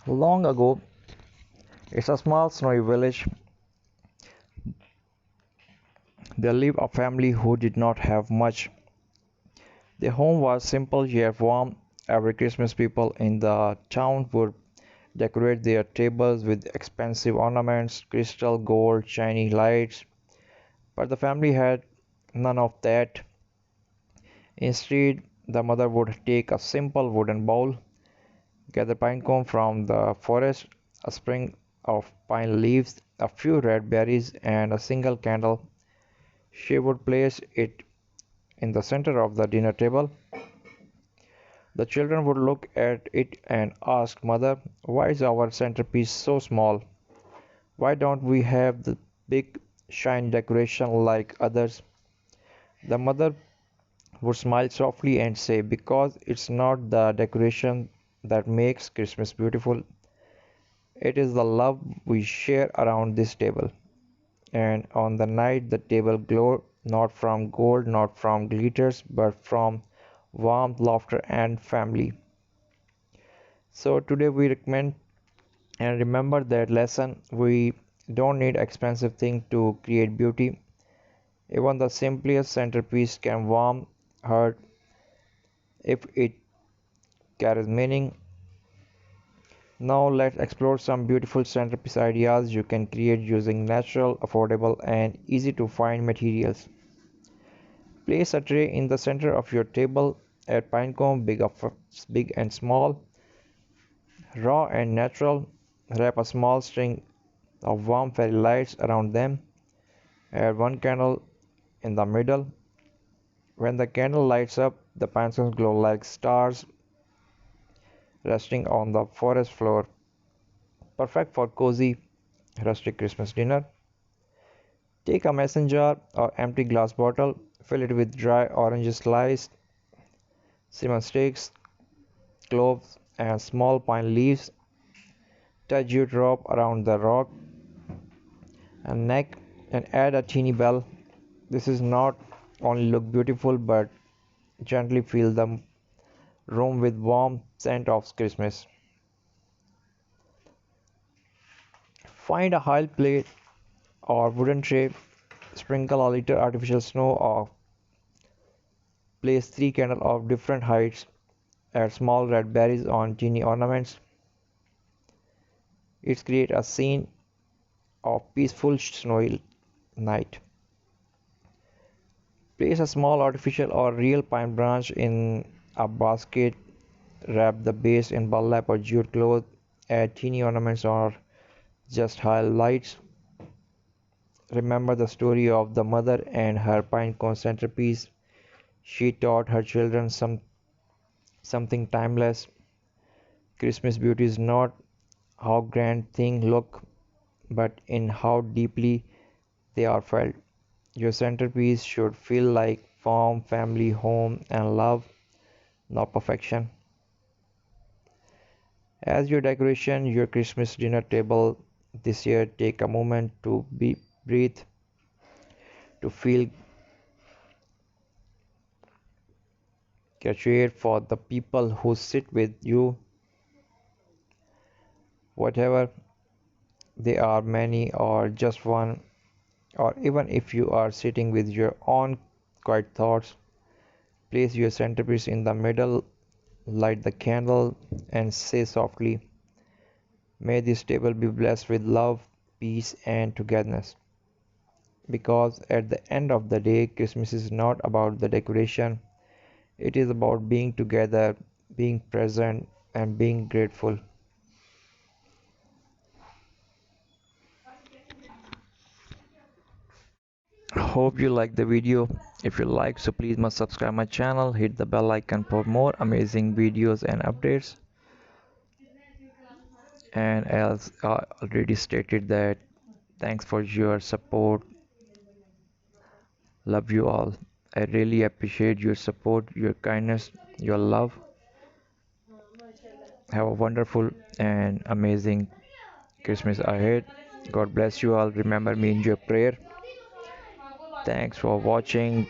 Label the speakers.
Speaker 1: Long ago, it's a small snowy village. There lived a family who did not have much. Their home was simple yet warm. Every Christmas, people in the town would decorate their tables with expensive ornaments, crystal, gold, shiny lights. But the family had none of that. Instead, the mother would take a simple wooden bowl, gather pine cone from the forest, a sprig of pine leaves, a few red berries, and a single candle. She would place it in the center of the dinner table. The children would look at it and ask, Mother, why is our centerpiece so small? Why don't we have the big shine decoration like others? The mother would smile softly and say, because it's not the decoration that makes Christmas beautiful, it is the love we share around this table. And on the night the table glowed, not from gold, not from glitters, but from warmth, laughter, and family. So today we recommend and remember that lesson. We don't need expensive things to create beauty. Even the simplest centerpiece can warm heart if it carries meaning. Now let's explore some beautiful centerpiece ideas you can create using natural, affordable, and easy to find materials. Place a tray in the center of your table. Add pinecone, big and small, raw and natural. Wrap a small string of warm fairy lights around them. Add one candle in the middle. When the candle lights up, the pinecones glow like stars resting on the forest floor. Perfect for cozy, rustic Christmas dinner. Take a mason jar or empty glass bottle, fill it with dry orange sliced, cinnamon sticks, cloves, and small pine leaves. Tie jute rope around the rock and neck and add a teeny bell. This is not only look beautiful but gently fill the room with warm scent of Christmas. Find a high plate or wooden tray, sprinkle a little artificial snow or place three candles of different heights, add small red berries on teeny ornaments. It creates a scene of peaceful snowy night. Place a small artificial or real pine branch in a basket, wrap the base in burlap or jute cloth, add teeny ornaments or just highlights. Remember the story of the mother and her pine cone centerpiece. She taught her children something timeless. Christmas beauty is not how grand things look, but in how deeply they are felt. Your centerpiece should feel like warm family, home, and love, not perfection. As your decoration your Christmas dinner table this year, take a moment to breathe, to feel gratitude for the people who sit with you, whatever they are, many or just one, or even if you are sitting with your own quiet thoughts. Place your centerpiece in the middle, light the candle, and say softly, may this table be blessed with love, peace, and togetherness. Because at the end of the day, Christmas is not about the decoration, it is about being together, being present, and being grateful. Hope you like the video. If you like, so please must subscribe my channel, hit the bell icon for more amazing videos and updates. And as I already stated that, thanks for your support. Love you all. I really appreciate your support, your kindness, your love. Have a wonderful and amazing Christmas ahead. God bless you all. Remember me in your prayer. Thanks for watching.